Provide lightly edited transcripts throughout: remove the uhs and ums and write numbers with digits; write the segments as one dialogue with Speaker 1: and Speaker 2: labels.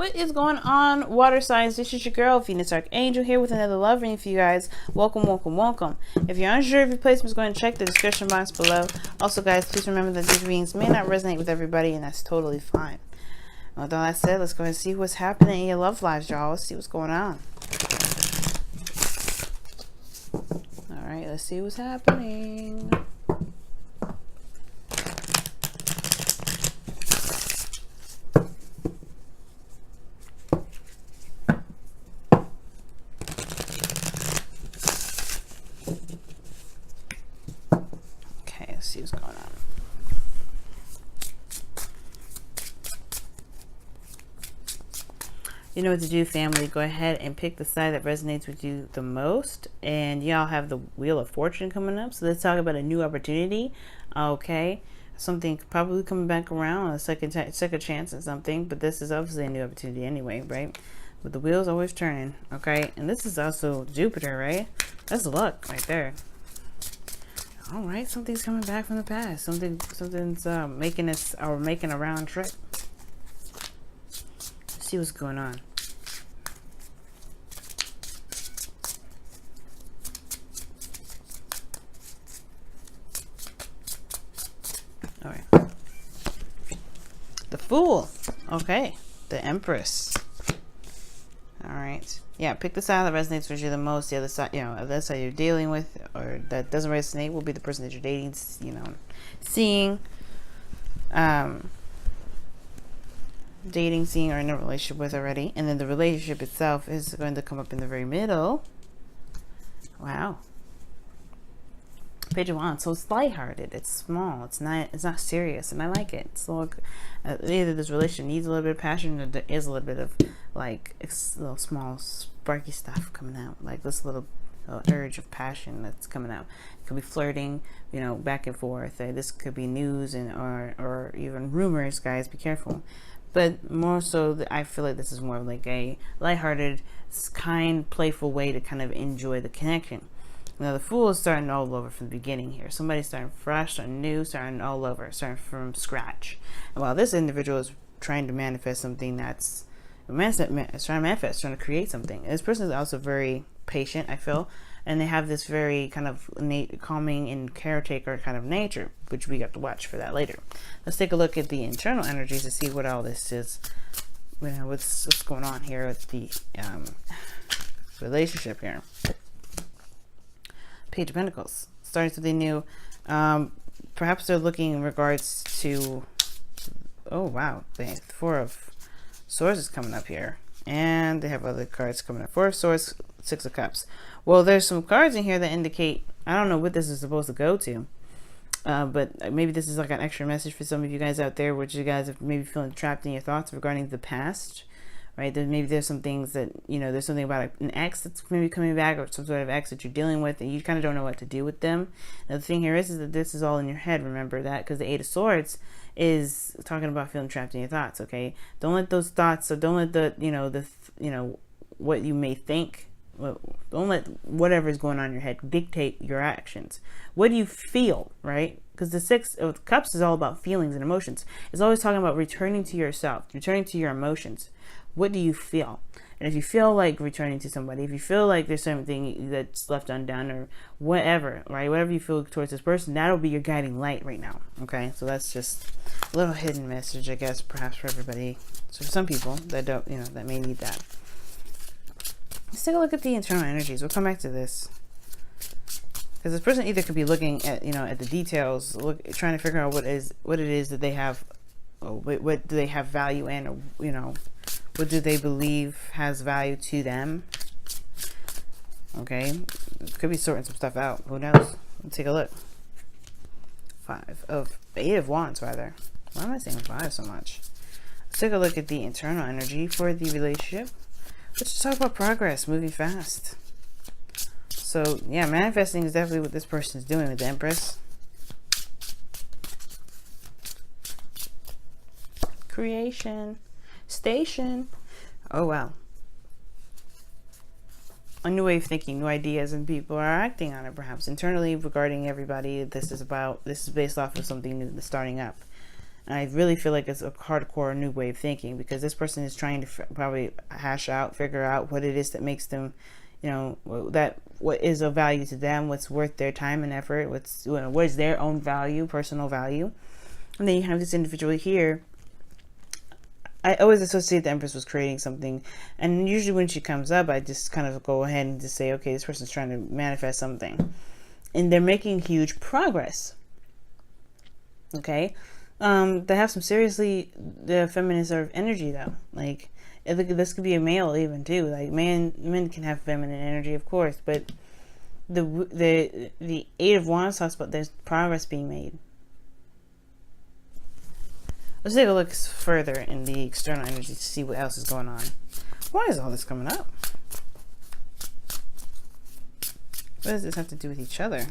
Speaker 1: What is going on, water signs? This is your girl, Venus Archangel, here with another love reading for you guys. Welcome, welcome, welcome. If you're unsure of your placements, go ahead and check the description box below. Also, guys, please remember that these readings may not resonate with everybody, and that's totally fine. With all that said, let's go ahead and see what's happening in your love lives, y'all. Let's see what's going on. Alright, let's see what's happening. See what's going on. You know what to do, family. Go ahead and pick the side that resonates with you the most. And y'all have the Wheel of Fortune coming up. So let's talk about a new opportunity. Okay. Something probably coming back around. A second chance at something. But this is obviously a new opportunity anyway, right? But the wheel's always turning. Okay. And this is also Jupiter, right? That's luck right there. All right, something's coming back from the past. Something's making a round trip. Let's see what's going on. All right. The Fool. Okay. The Empress. All right. Yeah, pick the side that resonates with you the most. The other side, you know, if that's how you're dealing with, or that doesn't resonate, will be the person that you're dating, you know, seeing, seeing, or in a relationship with already. And then the relationship itself is going to come up in the very middle. Wow. Page of Wands. So it's lighthearted. It's small. It's not serious, and I like it. It's a little, either this relationship needs a little bit of passion, or there is a little bit of like little small sparky stuff coming out, like this little urge of passion that's coming out. It could be flirting, you know, back and forth. This could be news and or even rumors. Guys, be careful. But more so, I feel like this is more like a lighthearted, kind, playful way to kind of enjoy the connection. Now, the Fool is starting all over from the beginning here. Somebody's starting fresh, starting new, starting all over, starting from scratch. And while this individual is trying to manifest something that's trying to manifest, trying to create something. And this person is also very patient, I feel. And they have this very kind of calming and caretaker kind of nature, which we got to watch for that later. Let's take a look at the internal energies to see what all this is. You know, what's going on here with the relationship here. Page of Pentacles. Starting something new. Perhaps they're looking in regards to... Oh, wow. The Four of Swords is coming up here. And they have other cards coming up. Four of Swords, Six of Cups. Well, there's some cards in here that indicate... I don't know what this is supposed to go to. But maybe this is like an extra message for some of you guys out there, which you guys are maybe feeling trapped in your thoughts regarding the past. Right, maybe there's some things that, you know, there's something about an ex that's maybe coming back, or some sort of ex that you're dealing with, and you kind of don't know what to do with them. Now, the thing here is that this is all in your head. Remember that, because the Eight of Swords is talking about feeling trapped in your thoughts. Okay, don't let those thoughts, so don't let the what you may think. Don't let whatever is going on in your head dictate your actions. What do you feel, right? Because the Six of Cups is all about feelings and emotions. It's always talking about returning to yourself, returning to your emotions. What do you feel? And if you feel like returning to somebody, if you feel like there's something that's left undone or whatever, right? Whatever you feel towards this person, that'll be your guiding light right now. Okay, so that's just a little hidden message, I guess, perhaps for everybody. So for some people that don't, you know, that may need that. Let's take a look at the internal energies. We'll come back to this. Because this person either could be looking at, you know, at the details, trying to figure out what it is that they have, what do they have value in, or, you know, what do they believe has value to them? Okay, could be sorting some stuff out. Who knows? Let's take a look. Eight of Wands, rather. Why am I saying 5 so much? Let's take a look at the internal energy for the relationship. Let's just talk about progress, moving fast. So, yeah, manifesting is definitely what this person is doing with the Empress. Creation. Station. Oh, wow. A new way of thinking, new ideas, and people are acting on it, perhaps internally regarding everybody. This is based off of something new that's starting up. I really feel like it's a hardcore new way of thinking, because this person is trying to probably figure out what it is that makes them, you know, what is of value to them, what's worth their time and effort, what is their own value, personal value. And then you have this individual here. I always associate the Empress was creating something, and usually when she comes up, I just kind of go ahead and just say, okay, this person's trying to manifest something, and they're making huge progress. Okay. They have some seriously the feminine sort of energy, though. Like, this could be a male even too. Like, men can have feminine energy, of course, but the Eight of Wands talks about there's progress being made. Let's take a look further in the external energy to see what else is going on. Why is all this coming up? What does this have to do with each other?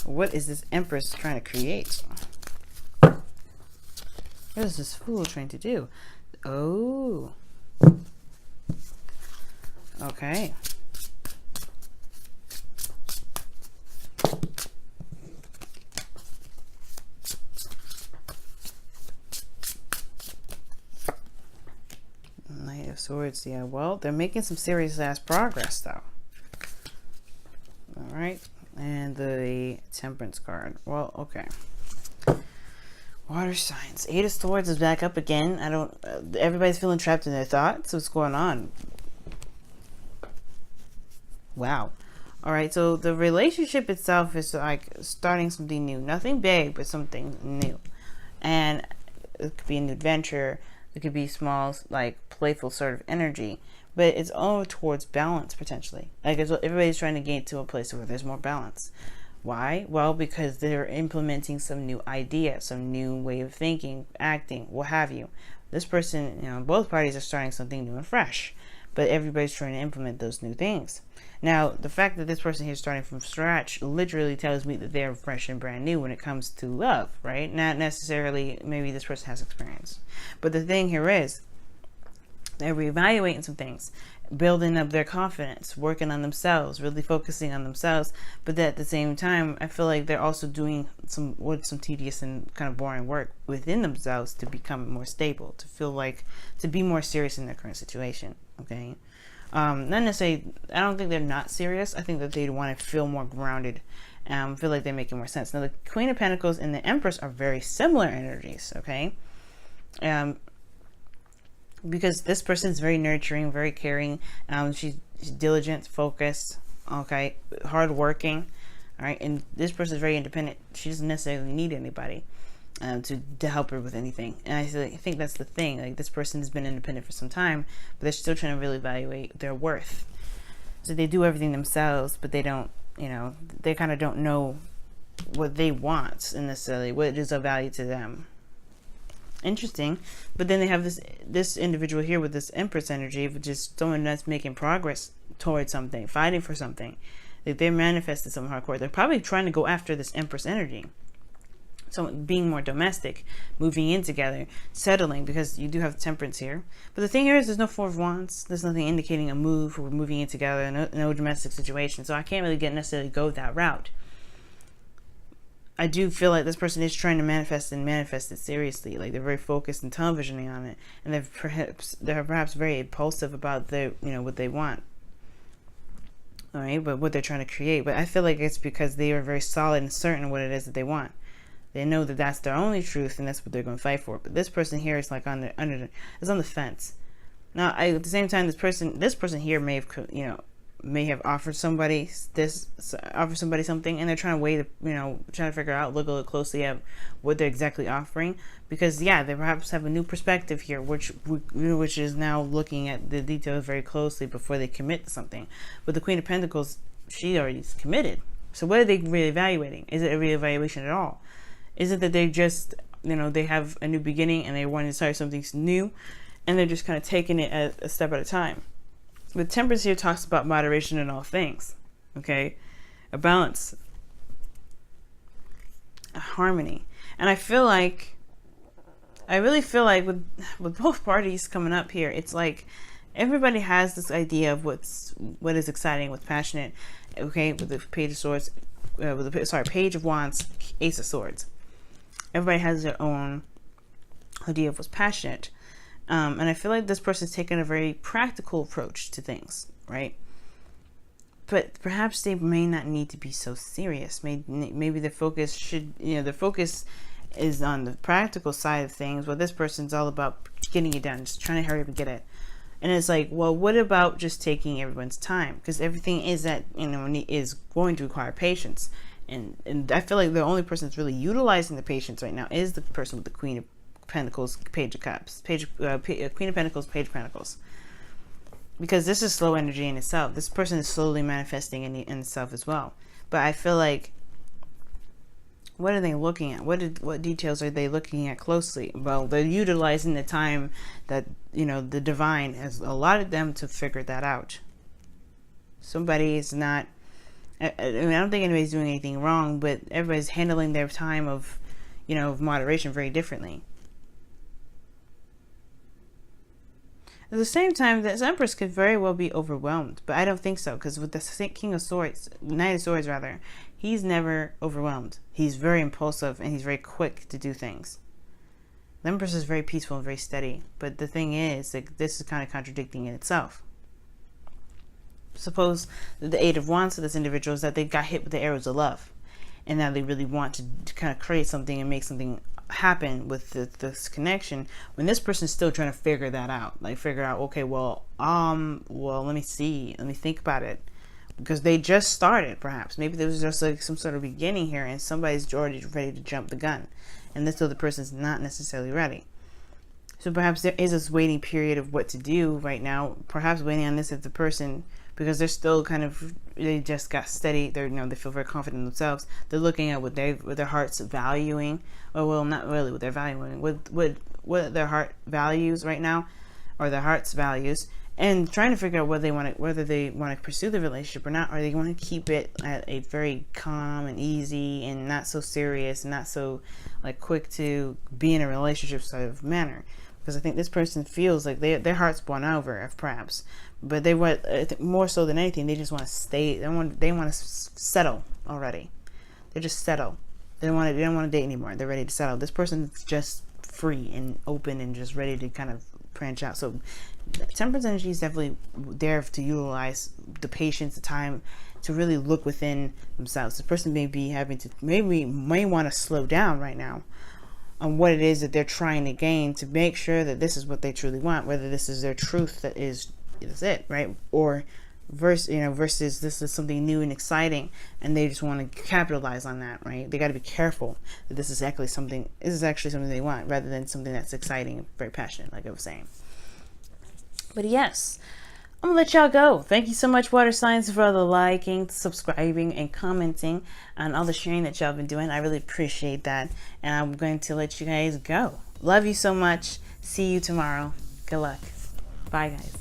Speaker 1: What is this Empress trying to create? What is this Fool trying to do? Oh. Okay. Knight of Swords, yeah. Well, they're making some serious ass progress, though. Alright. And the Temperance card. Well, okay. Water signs. Eight of Swords is back up again. Everybody's feeling trapped in their thoughts. What's going on? Wow. Alright, so the relationship itself is like starting something new. Nothing big, but something new. And it could be a new adventure. It could be small, like playful sort of energy. But it's all towards balance, potentially. Like, everybody's trying to get to a place where there's more balance. Why? Well, because they're implementing some new idea, some new way of thinking, acting, what have you. This person, you know, both parties are starting something new and fresh, but everybody's trying to implement those new things. Now, the fact that this person here is starting from scratch literally tells me that they're fresh and brand new when it comes to love, right? Not necessarily maybe this person has experience. But the thing here is, they're reevaluating some things, building up their confidence, working on themselves, really focusing on themselves. But at the same time, I feel like they're also doing some tedious and kind of boring work within themselves to become more stable, to be more serious in their current situation. Okay. Not necessarily, I don't think they're not serious. I think that they want to feel more grounded. Feel like they're making more sense. Now, the Queen of Pentacles and the Empress are very similar energies. Okay. Because this person is very nurturing, very caring. She's diligent, focused, okay, hardworking, all right. And this person is very independent. She doesn't necessarily need anybody to help her with anything. And I think that's the thing. Like, this person has been independent for some time, but they're still trying to really evaluate their worth. So they do everything themselves, but they don't, you know, they kind of don't know what they want and necessarily what is of value to them. Interesting. But then they have this individual here with this Empress energy, which is someone that's making progress towards something, fighting for something. Like, they're manifesting something hardcore. They're probably trying to go after this Empress energy. So being more domestic, moving in together, settling, because you do have Temperance here. But the thing here is, there's no Four of Wands. There's nothing indicating a move or moving in together, no domestic situation. So I can't really necessarily go that route. I do feel like this person is trying to manifest it seriously. Like, they're very focused and tunnel visioning on it, and they're perhaps very impulsive about what they want. All right, but what they're trying to create. But I feel like it's because they are very solid and certain of what it is that they want. They know that that's their only truth, and that's what they're going to fight for. But this person here is like is on the fence. Now, at the same time, this person here may have offered somebody something, and they're trying to weigh trying to figure out, look closely at what they're exactly offering, because they perhaps have a new perspective here, which is now looking at the details very closely before they commit to something. But the Queen of Pentacles, she already is committed. So what are they reevaluating? Is it a reevaluation at all? Is it that they just they have a new beginning and they want to start something new, and they're just kind of taking it a step at a time? The Temperance here talks about moderation in all things, okay? A balance, a harmony. And I really feel like with both parties coming up here, it's like everybody has this idea of what is exciting, what's passionate, okay? With the Page of Swords, Page of Wands, Ace of Swords. everybody has their own idea of what's passionate. And I feel like this person's taken a very practical approach to things, right? But perhaps they may not need to be so serious. Maybe the focus should, the focus is on the practical side of things. Well, this person's all about getting it done, just trying to hurry up and get it. And it's like, well, what about just taking everyone's time? Because everything is is going to require patience. And I feel like the only person that's really utilizing the patience right now is the person with the Queen of Pentacles, Page of Cups, Queen of Pentacles, Page of Pentacles. Because this is slow energy in itself. This person is slowly manifesting in itself as well. But I feel like, what are they looking at? What details are they looking at closely? Well, they're utilizing the time that, the divine has allotted them to figure that out. Somebody is not, I don't think anybody's doing anything wrong, but everybody's handling their time of moderation very differently. At the same time, this Empress could very well be overwhelmed, but I don't think so, because with the King of Swords, Knight of Swords rather, he's never overwhelmed. He's very impulsive and he's very quick to do things. The Empress is very peaceful and very steady, but the thing is, like, this is kind of contradicting in itself. Suppose the Eight of Wands to this individual is that they got hit with the arrows of love, and now they really want to kind of create something and make something happen with this connection, when this person's still trying to figure that out. Like, figure out, okay, well, let me think about it, because they just started. Perhaps maybe there was just like some sort of beginning here, and somebody's already ready to jump the gun, and this other person's not necessarily ready. So perhaps there is this waiting period of what to do right now, perhaps waiting on this of the person, because they're still they just got steady. They feel very confident in themselves. They're looking at what their heart's valuing, or well, not really what they're valuing, what their heart values right now, or their heart's values, and trying to figure out whether they want to pursue the relationship or not, or they want to keep it at a very calm and easy and not so serious and not so like quick to be in a relationship sort of manner. Because I think this person feels like their heart's won over, perhaps, but they want, more so than anything, they just want to stay. They want to settle already. They just settle. They don't want to date anymore. They're ready to settle. This person's just free and open and just ready to kind of branch out. So Temperance energy is definitely there to utilize the patience, the time to really look within themselves. This person may be may want to slow down right now on what it is that they're trying to gain, to make sure that this is what they truly want, whether this is their truth that is it, right? Or versus this is something new and exciting and they just want to capitalize on that, right? They got to be careful that this is actually something they want, rather than something that's exciting and very passionate, like I was saying. But yes, I'm gonna let y'all go. Thank you so much, water signs, for all the liking, subscribing, and commenting, and all the sharing that y'all been doing. I really appreciate that, and I'm going to let you guys go. Love you so much. See you tomorrow. Good luck. Bye, guys.